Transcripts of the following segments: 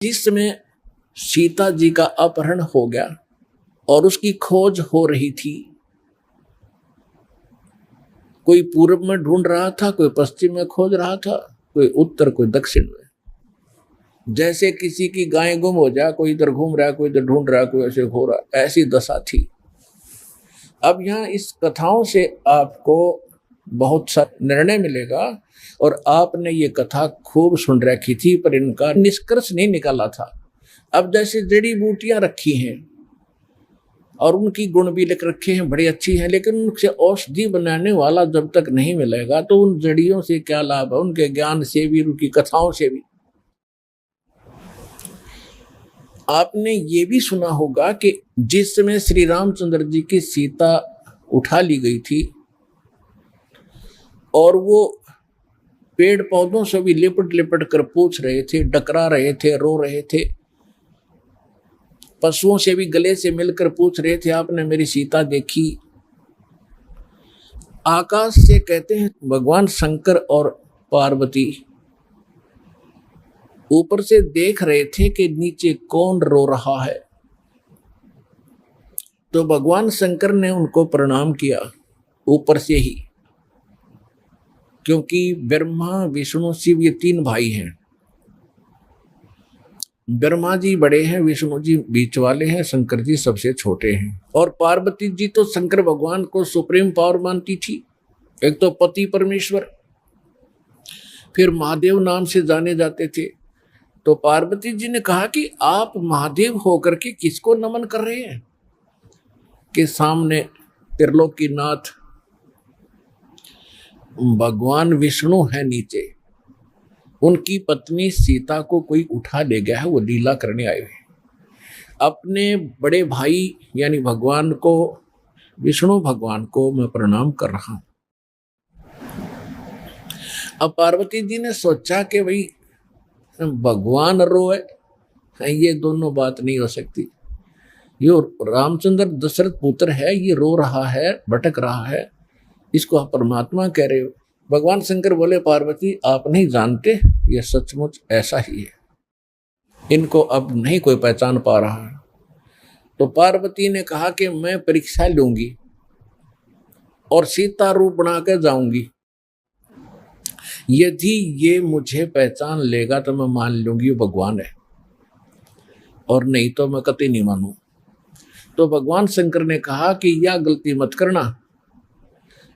जिस समय सीता जी का अपहरण हो गया और उसकी खोज हो रही थी, कोई पूर्व में ढूंढ रहा था, कोई पश्चिम में खोज रहा था, कोई उत्तर, कोई दक्षिण में। जैसे किसी की गाय गुम हो जाए, कोई इधर घूम रहा है, कोई इधर ढूंढ रहा है, कोई ऐसे हो रहा, ऐसी दशा थी। अब यहाँ इस कथाओं से आपको बहुत सा निर्णय मिलेगा, और आपने ये कथा खूब सुन रखी थी पर इनका निष्कर्ष नहीं निकाला था। अब जैसे जड़ी बूटियां रखी हैं और उनकी गुण भी लिख रखे हैं, बड़ी अच्छी हैं, लेकिन उनसे औषधि बनाने वाला जब तक नहीं मिलेगा तो उन जड़ियों से क्या लाभ है, उनके ज्ञान से भी, उनकी कथाओं से भी। आपने ये भी सुना होगा कि जिस समय श्री रामचंद्र जी की सीता उठा ली गई थी और वो पेड़ पौधों से भी लिपट लिपट कर पूछ रहे थे, डकरा रहे थे, रो रहे थे, पशुओं से भी गले से मिलकर पूछ रहे थे, आपने मेरी सीता देखी। आकाश से कहते हैं भगवान शंकर और पार्वती ऊपर से देख रहे थे कि नीचे कौन रो रहा है। तो भगवान शंकर ने उनको प्रणाम किया ऊपर से ही, क्योंकि ब्रह्मा विष्णु शिव ये तीन भाई हैं। ब्रह्मा जी बड़े हैं, विष्णु जी बीच वाले हैं, शंकर जी सबसे छोटे हैं। और पार्वती जी तो शंकर भगवान को सुप्रीम पावर मानती थी। एक तो पति परमेश्वर, फिर महादेव नाम से जाने जाते थे। तो पार्वती जी ने कहा कि आप महादेव होकर के किसको नमन कर रहे हैं, कि सामने त्रिलोकीनाथ भगवान विष्णु है, नीचे उनकी पत्नी सीता को कोई उठा ले गया है, वो लीला करने आए हैं। अपने बड़े भाई यानी भगवान को, विष्णु भगवान को मैं प्रणाम कर रहा हूं। अब पार्वती जी ने सोचा कि भाई भगवान रोए, ये दोनों बात नहीं हो सकती। ये रामचंद्र दशरथ पुत्र है, ये रो रहा है, भटक रहा है, इसको आप परमात्मा कह रहे हो। भगवान शंकर बोले, पार्वती आप नहीं जानते, ये सचमुच ऐसा ही है, इनको अब नहीं कोई पहचान पा रहा है। तो पार्वती ने कहा कि मैं परीक्षा लूंगी और सीता रूप बनाकर जाऊंगी, यदि ये मुझे पहचान लेगा तो मैं मान लूंगी वो भगवान है, और नहीं तो मैं कतई नहीं मानू। तो भगवान शंकर ने कहा कि यह गलती मत करना,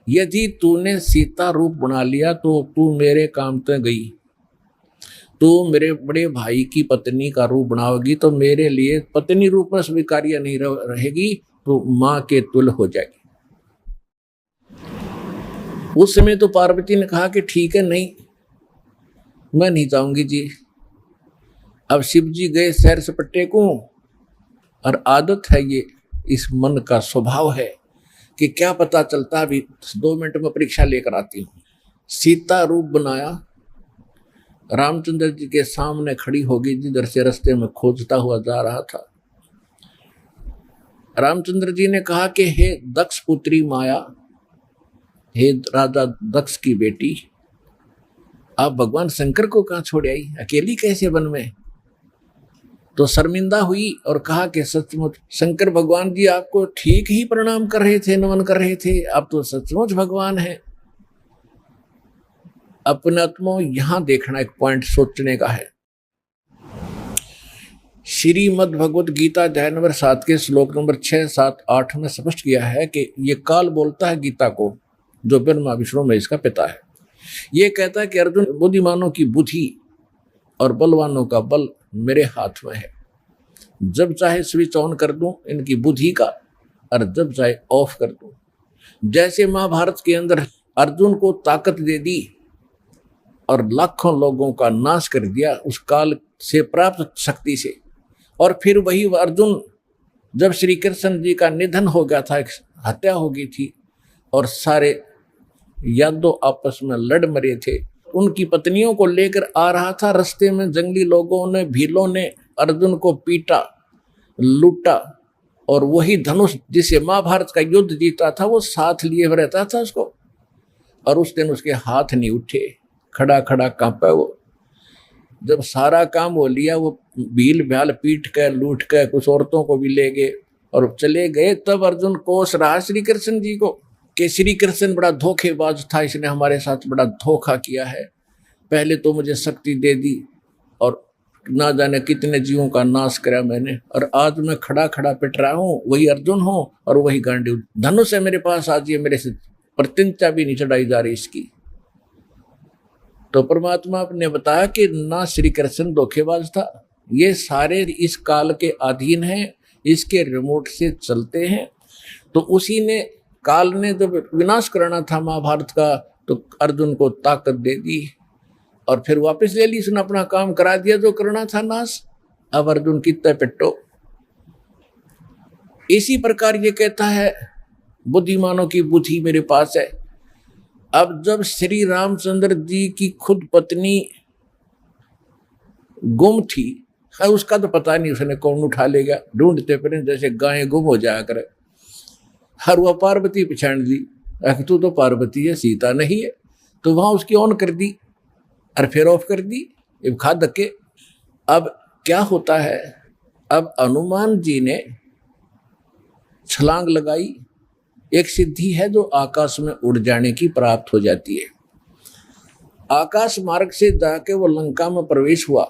यदि तूने सीता रूप बना लिया तो तू मेरे काम तो गई, तू मेरे बड़े भाई की पत्नी का रूप बनाओगी तो मेरे लिए पत्नी रूप में स्वीकार्य नहीं रहेगी, तो माँ के तुल्य हो जाएगी। उस समय तो पार्वती ने कहा कि ठीक है, नहीं मैं नहीं जाऊंगी जी। अब शिव जी गए सैर सपट्टे को, और आदत है ये, इस मन का स्वभाव है कि क्या पता चलता, अभी 2 मिनट में परीक्षा लेकर आती हूँ। सीता रूप बनाया, रामचंद्र जी के सामने खड़ी होगी, जिधर से रास्ते में खोजता हुआ जा रहा था। रामचंद्र जी ने कहा कि हे दक्ष पुत्री माया, हे राजा दक्ष की बेटी, आप भगवान शंकर को कहाँ छोड़ आई, अकेली कैसे वन में। तो शर्मिंदा हुई और कहा कि सचमुच शंकर भगवान जी आपको ठीक ही प्रणाम कर रहे थे, नमन कर रहे थे, आप तो सचमुच भगवान हैं। अपने आत्मा यहां देखना एक पॉइंट सोचने का है। श्रीमद् भगवत गीता अध्याय नंबर 7 के श्लोक नंबर 6, 7, 8 में स्पष्ट किया है कि ये काल बोलता है गीता को, जो ब्रह्मा विष्णु में इसका पिता है। ये कहता है कि अर्जुन, बुद्धिमानों की बुद्धि और बलवानों का बल मेरे हाथ में है, जब चाहे स्विच ऑन कर दूं इनकी बुद्धि का, और जब चाहे ऑफ कर दूं। जैसे महाभारत के अंदर अर्जुन को ताकत दे दी और लाखों लोगों का नाश कर दिया उस काल से प्राप्त शक्ति से, और फिर वही अर्जुन जब श्री कृष्ण जी का निधन हो गया था, हत्या हो गई थी, और सारे यादव आपस में लड़ मरे थे, उनकी पत्नियों को लेकर आ रहा था, रास्ते में जंगली लोगों ने, भीलों ने अर्जुन को पीटा, लूटा, और वही धनुष जिसे महाभारत का युद्ध जीता था वो साथ लिए रहता था उसको, और उस दिन उसके हाथ नहीं उठे, खड़ा खड़ा कांपा वो। जब सारा काम हो लिया, वो भील भाल पीट के लूट के कुछ औरतों को भी ले गए और चले गए, तब अर्जुन कोस रहा श्री कृष्ण जी को कि श्री कृष्ण बड़ा धोखेबाज था, इसने हमारे साथ बड़ा धोखा किया है। पहले तो मुझे शक्ति दे दी और ना जाने कितने जीवों का नाश करा मैंने, और आज मैं खड़ा खड़ा पिट रहा हूँ, वही अर्जुन हूँ और वही गांडीव धनुष है मेरे पास, आज ये मेरे से प्रतिज्ञा भी नहीं चढ़ाई जा रही इसकी। तो परमात्मा ने बताया कि ना श्री कृष्ण धोखेबाज था, ये सारे इस काल के अधीन हैं, इसके रिमोट से चलते हैं। तो उसी ने काल ने जब विनाश करना था महाभारत का, तो अर्जुन को ताकत दे दी और फिर वापस ले ली, उसने अपना काम करा दिया जो करना था नाश। अब अर्जुन कितना पिट्टो। इसी प्रकार ये कहता है बुद्धिमानों की बुद्धि मेरे पास है। अब जब श्री रामचंद्र जी की खुद पत्नी गुम थी, उसका तो पता नहीं उसने कौन उठा ले गया, ढूंढते फिर जैसे गायें गुम हो जाया करे। हर वह पार्वती पहचान ली, तू तो पार्वती है, सीता नहीं है, तो वहां उसकी ऑन कर दी और फिर ऑफ कर दी, खा धक्के। अब क्या होता है, अब हनुमान जी ने छलांग लगाई, एक सिद्धि है जो आकाश में उड़ जाने की प्राप्त हो जाती है। आकाश मार्ग से जाके वो लंका में प्रवेश हुआ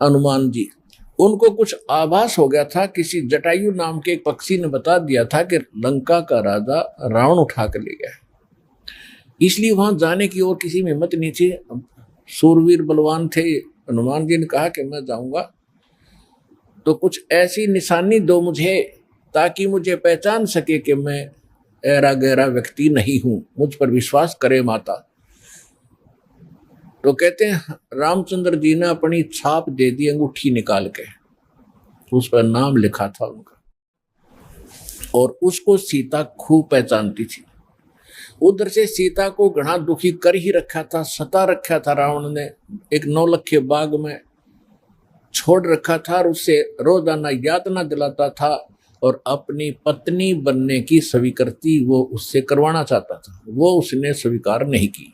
हनुमान जी। उनको कुछ आभास हो गया था, किसी जटायु नाम के एक पक्षी ने बता दिया था कि लंका का राजा रावण उठा कर ले गया, इसलिए वहां जाने की और किसी में हिम्मत नहीं थी। सूरवीर बलवान थे, हनुमान जी ने कहा कि मैं जाऊंगा तो कुछ ऐसी निशानी दो मुझे ताकि मुझे पहचान सके कि मैं ऐरा गहरा व्यक्ति नहीं हूं, मुझ पर विश्वास करे माता। तो कहते हैं रामचंद्र जी ने अपनी छाप दे दी, अंगूठी निकाल के उस पर नाम लिखा था उनका, और उसको सीता खूब पहचानती थी। उधर से सीता को घना दुखी कर ही रखा था, सता रखा था रावण ने, एक नौलखे बाग में छोड़ रखा था और उससे रोजाना यातना दिलाता था और अपनी पत्नी बनने की स्वीकृति वो उससे करवाना चाहता था, वो उसने स्वीकार नहीं की।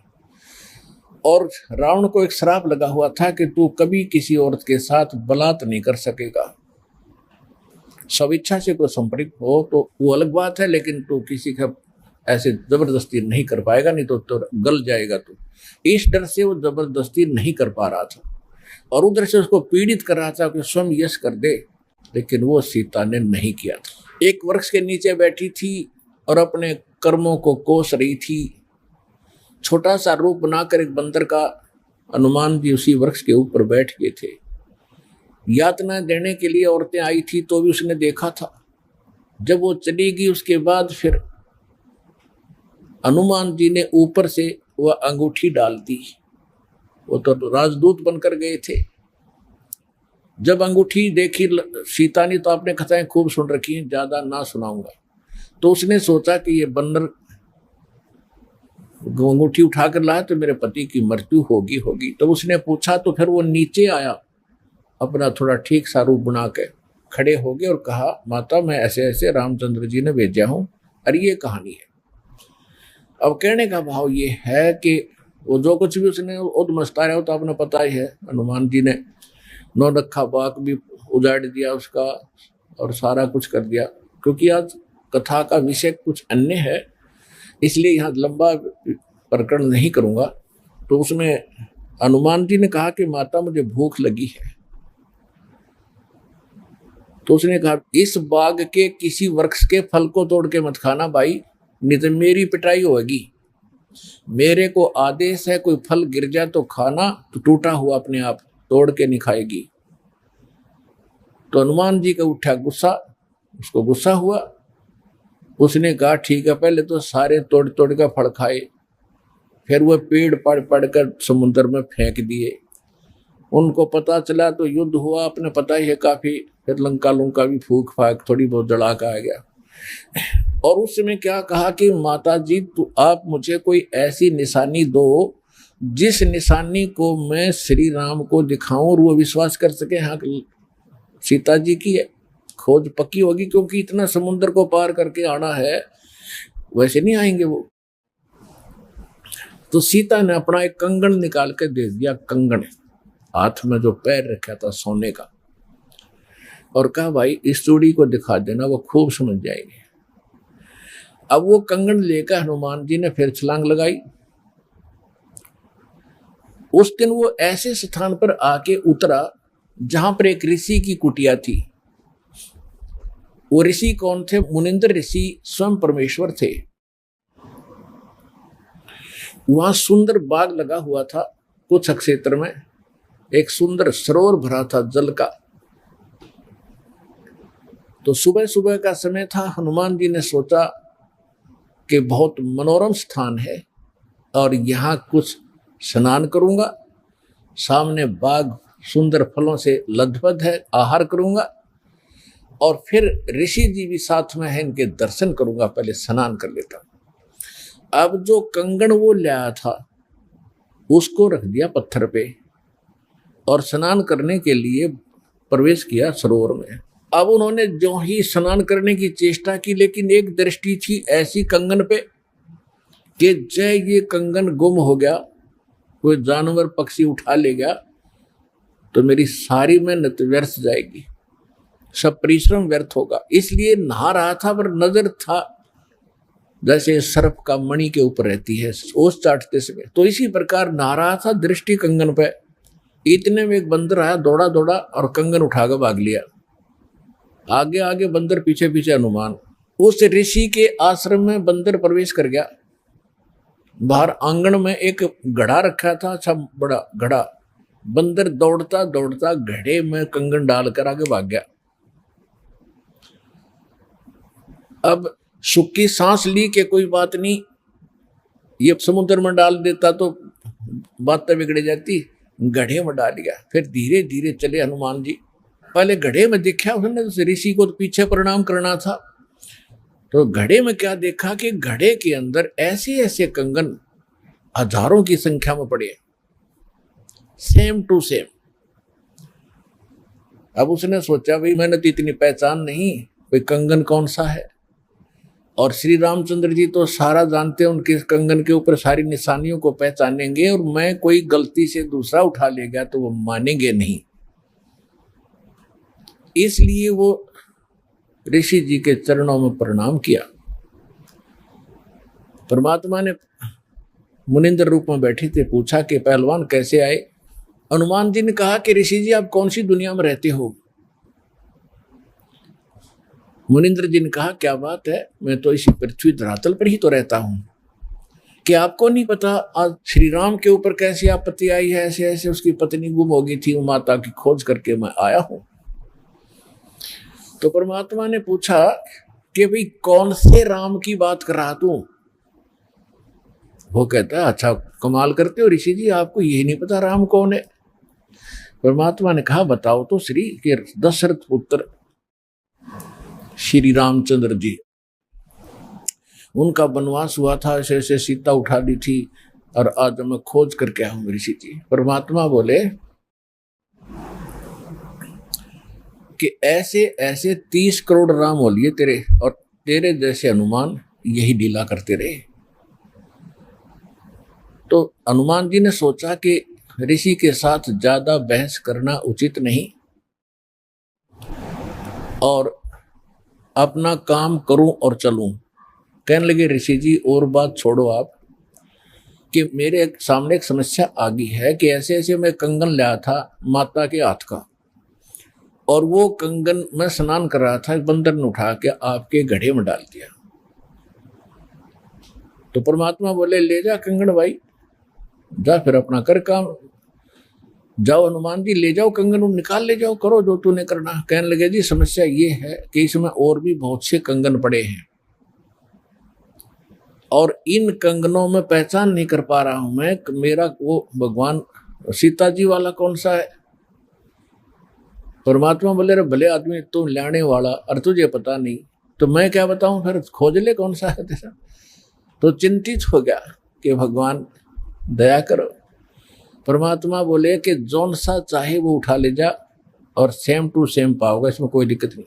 और रावण को एक श्राप लगा हुआ था कि तू कभी किसी औरत के साथ बलात् नहीं कर सकेगा, स्वेच्छा से कोई संपर्क हो तो वो अलग बात है, लेकिन तू किसी का ऐसे जबरदस्ती नहीं कर पाएगा, नहीं तो गल जाएगा तू। इस डर से वो जबरदस्ती नहीं कर पा रहा था और उधर से उसको पीड़ित कर रहा था कि स्वयं यश कर दे, लेकिन वो सीता ने नहीं किया था। एक वृक्ष के नीचे बैठी थी और अपने कर्मों को कोस रही थी। छोटा सा रूप बनाकर एक बंदर का हनुमान जी उसी वृक्ष के ऊपर बैठ गए थे। यातना देने के लिए औरतें आई थी तो भी उसने देखा था। जब वो चली गई उसके बाद फिर हनुमान जी ने ऊपर से वह अंगूठी डाल दी, वो तो राजदूत बनकर गए थे। जब अंगूठी देखी सीता ने तो आपने कथाएं खूब सुन रखी हैं, ज्यादा ना सुनाऊंगा, तो उसने सोचा कि ये बंदर अंगूठी उठा कर लाया तो मेरे पति की मृत्यु होगी। तो उसने पूछा, तो फिर वो नीचे आया, अपना थोड़ा ठीक सा रूप बना के खड़े हो गए और कहा, माता मैं ऐसे ऐसे रामचंद्र जी ने भेजा हूं और ये कहानी है। अब कहने का भाव ये है कि वो जो कुछ भी उसने उद्मस्ताया हो तो आपने पता ही है, हनुमान जी ने नौलखा बाग भी उजाड़ दिया उसका और सारा कुछ कर दिया। क्योंकि आज कथा का विषय कुछ अन्य है, इसलिए यहाँ लंबा प्रकरण नहीं करूँगा। तो उसमें हनुमान जी ने कहा कि माता मुझे भूख लगी है। तो उसने कहा, इस बाग के किसी वृक्ष के फल को तोड़ के मत खाना भाई, नहीं तो मेरी पिटाई होगी। मेरे को आदेश है, कोई फल गिर जाए तो खाना, तो टूटा हुआ अपने आप तोड़ के नहीं खाएगी। तो हनुमान जी का उठा गुस्सा, उसको गुस्सा हुआ। उसने कहा ठीक है, पहले तो सारे तोड़ तोड़ कर फल खाए, फिर वह पेड़ पड़ पड़ कर समुद्र में फेंक दिए। उनको पता चला तो युद्ध हुआ, अपने पता ही है काफी, फिर लंका लुंका भी फूक फाक थोड़ी बहुत जला का आ गया। और उस समय क्या कहा कि माता जी तो आप मुझे कोई ऐसी निशानी दो जिस निशानी को मैं श्री राम को दिखाऊं और वो विश्वास कर सके हाँ सीता जी की है, खोज पक्की होगी। क्योंकि इतना समुद्र को पार करके आना है, वैसे नहीं आएंगे वो। तो सीता ने अपना एक कंगन निकाल के दे दिया, कंगन हाथ में जो पैर रखा था सोने का, और कहा भाई इस चूड़ी को दिखा देना, वो खूब समझ जाएगी। अब वो कंगन लेकर हनुमान जी ने फिर छलांग लगाई। उस दिन वो ऐसे स्थान पर आके उतरा जहां पर एक ऋषि की कुटिया थी। वो ऋषि कौन थे? मुनिंद्र ऋषि स्वयं परमेश्वर थे। वहां सुंदर बाग लगा हुआ था, कुछ क्षेत्र में एक सुंदर सरोवर भरा था जल का। तो सुबह सुबह का समय था। हनुमान जी ने सोचा कि बहुत मनोरम स्थान है और यहाँ कुछ स्नान करूंगा, सामने बाग सुंदर फलों से लदबद है, आहार करूंगा और फिर ऋषि जी भी साथ में है, इनके दर्शन करूंगा, पहले स्नान कर लेता हूं। अब जो कंगन वो लाया था उसको रख दिया पत्थर पे और स्नान करने के लिए प्रवेश किया सरोवर में। अब उन्होंने जो ही स्नान करने की चेष्टा की, लेकिन एक दृष्टि थी ऐसी कंगन पे कि जय ये कंगन गुम हो गया, कोई जानवर पक्षी उठा ले गया तो मेरी सारी मेहनत व्यर्थ जाएगी, सब परिश्रम व्यर्थ होगा। इसलिए नहा रहा था पर नजर था जैसे सर्प का मणि के ऊपर रहती है ओस चाटते समय, तो इसी प्रकार नहा रहा था, दृष्टि कंगन पे। इतने में एक बंदर आया, दौड़ा दौड़ा और कंगन उठाकर भाग लिया। आगे आगे बंदर, पीछे पीछे हनुमान। उस ऋषि के आश्रम में बंदर प्रवेश कर गया। बाहर आंगन में एक घड़ा रखा था, अच्छा बड़ा घड़ा। बंदर दौड़ता दौड़ता घड़े में कंगन डालकर आगे भाग गया। अब सुखी सांस ली कि कोई बात नहीं, ये समुद्र में डाल देता तो बातें बिगड़ जाती, घड़े में डाल दिया। फिर धीरे धीरे चले हनुमान जी। पहले घड़े में देखा उसने, ऋषि को तो पीछे प्रणाम करना था, तो घड़े में क्या देखा कि घड़े के अंदर ऐसे ऐसे कंगन हजारों की संख्या में पड़े, सेम टू सेम। अब उसने सोचा भाई मैंने तो इतनी पहचान नहीं, भाई कंगन कौन सा है। और श्री रामचंद्र जी तो सारा जानते हैं, उनके कंगन के ऊपर सारी निशानियों को पहचानेंगे, और मैं कोई गलती से दूसरा उठा ले गया तो वो मानेंगे नहीं। इसलिए वो ऋषि जी के चरणों में प्रणाम किया। परमात्मा ने मुनिंद्र रूप में बैठे थे, पूछा कि पहलवान कैसे आए। हनुमान जी ने कहा कि ऋषि जी आप कौन सी दुनिया में रहते हो। मुनिंद्र जी ने कहा क्या बात है, मैं तो इसी पृथ्वी धरातल पर ही तो रहता हूं, कि आपको नहीं पता आज श्री राम के ऊपर कैसी आपत्ति आई है, ऐसे ऐसे उसकी पत्नी गुम हो गई थी, वो माता की खोज करके मैं आया हूं। तो परमात्मा ने पूछा कि भाई कौन से राम की बात कर रहा तू। वो कहता है अच्छा कमाल करते हो ऋषि जी, आपको यही नहीं पता राम कौन है। परमात्मा ने कहा बताओ तो श्री, के दशरथ पुत्र श्री रामचंद्र जी, उनका वनवास हुआ था, ऐसे ऐसे सीता उठा ली थी और आज मैं खोज करके आया हूं ऋषि जी। परमात्मा बोले कि ऐसे ऐसे 30 करोड़ राम हो लिए तेरे, और तेरे जैसे हनुमान यही लीला करते रहे। तो हनुमान जी ने सोचा कि ऋषि के साथ ज्यादा बहस करना उचित नहीं और अपना काम करूं और चलूं। कहने लगे ऋषि जी और बात छोड़ो आप, कि मेरे सामने एक समस्या आ गई है कि ऐसे ऐसे मैं कंगन लाया था माता के हाथ का, और वो कंगन मैं स्नान कर रहा था, बंदर ने उठा के आपके घड़े में डाल दिया। तो परमात्मा बोले ले जा कंगन भाई, जा फिर अपना कर काम, जाओ हनुमान जी ले जाओ कंगन, निकाल ले जाओ, करो जो तूने करना। कहने लगे जी समस्या ये है कि इसमें और भी बहुत से कंगन पड़े हैं और इन कंगनों में पहचान नहीं कर पा रहा हूं मैं, मेरा वो भगवान सीता जी वाला कौन सा है। परमात्मा बोले रे भले आदमी तुम लाने वाला और तुझे पता नहीं तो मैं क्या बताऊं, फिर खोज ले कौन सा है तेरा। तो चिंतित हो गया कि भगवान दया करो। परमात्मा बोले कि जौन सा चाहे वो उठा ले जा और सेम टू सेम पाओगे, इसमें कोई दिक्कत नहीं।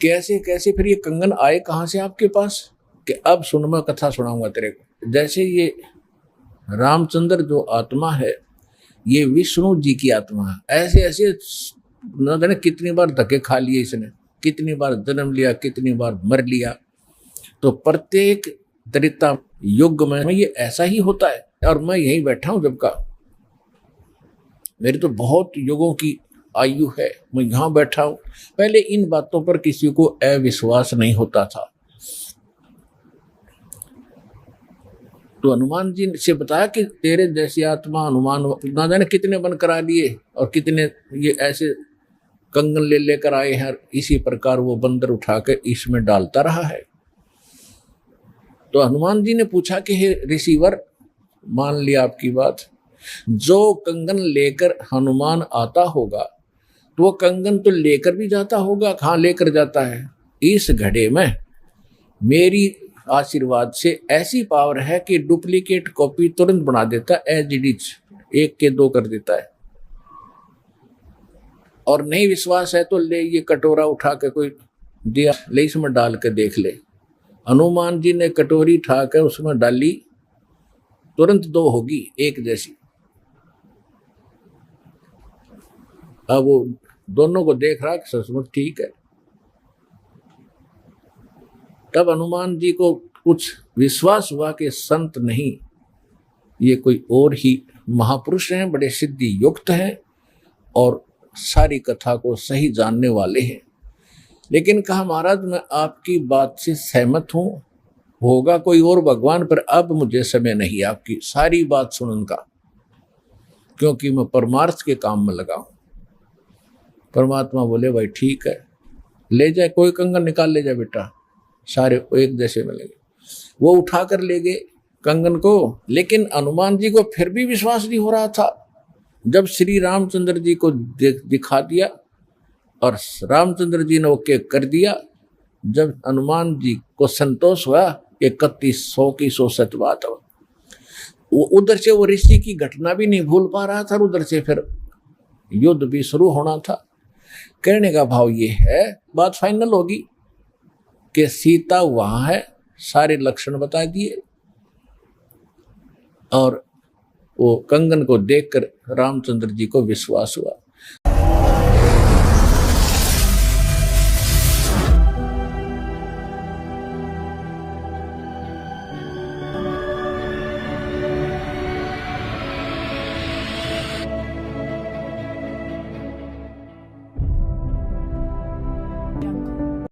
कैसे कैसे फिर ये कंगन आए कहां से आपके पास, कि अब सुन, मैं कथा सुनाऊंगा तेरे को। जैसे ये रामचंद्र जो आत्मा है ये विष्णु जी की आत्मा है। ऐसे ऐसे न जाने कितनी बार धक्के खा लिए इसने, कितनी बार जन्म लिया, कितनी बार मर लिया। तो प्रत्येक त्रेता युग में ये ऐसा ही होता है। और मैं यहीं बैठा हूं जब का, मेरी तो बहुत युगों की आयु है, मैं यहाँ बैठा हूं। पहले इन बातों पर किसी को अविश्वास नहीं होता था। तो हनुमान जी से बताया कि तेरे जैसी आत्मा हनुमान ना जाने कितने बन करा लिए और कितने ये ऐसे कंगन ले लेकर आए हैं। इसी प्रकार वो बंदर उठा के इसमें डालता रहा है। तो हनुमान जी ने पूछा कि हे ऋषिवर, मान लिया आपकी बात, जो कंगन लेकर हनुमान आता होगा तो वो कंगन तो लेकर भी जाता होगा। कहाँ लेकर जाता है? इस घड़े में मेरी आशीर्वाद से ऐसी पावर है कि डुप्लीकेट कॉपी तुरंत बना देता है, एज इट इज, 1 के 2 कर देता है। और नहीं विश्वास है तो ले ये कटोरा उठा के कोई दिया, ले इसमें डाल के देख ले। हनुमान जी ने कटोरी उठा कर उसमें डाली, तुरंत 2 होगी, 1 जैसी। अब वो दोनों को देख रहा कि सचमुच ठीक है। तब हनुमान जी को कुछ विश्वास हुआ कि संत नहीं, ये कोई और ही महापुरुष हैं, बड़े सिद्धि युक्त हैं और सारी कथा को सही जानने वाले हैं। लेकिन कहा महाराज मैं आपकी बात से सहमत हूं, होगा कोई और भगवान, पर अब मुझे समय नहीं आपकी सारी बात सुनने का, क्योंकि मैं परमार्थ के काम में लगा हूं। परमात्मा बोले भाई ठीक है, ले जाए, कोई कंगन निकाल ले जाए बेटा, सारे एक जैसे मिलेंगे। वो उठा कर ले गए कंगन को। लेकिन हनुमान जी को फिर भी विश्वास नहीं हो रहा था। जब श्री रामचंद्र जी को दिखा दिया और रामचंद्र जी ने ओके कर दिया, जब हनुमान जी को संतोष हुआ कि 3100 की 100 सत बात हो, वो उधर से वो ऋषि की घटना भी नहीं भूल पा रहा था, उधर से फिर युद्ध भी शुरू होना था। कहने का भाव ये है, बात फाइनल होगी कि सीता वहां है, सारे लक्षण बता दिए और वो कंगन को देखकर रामचंद्र जी को विश्वास हुआ।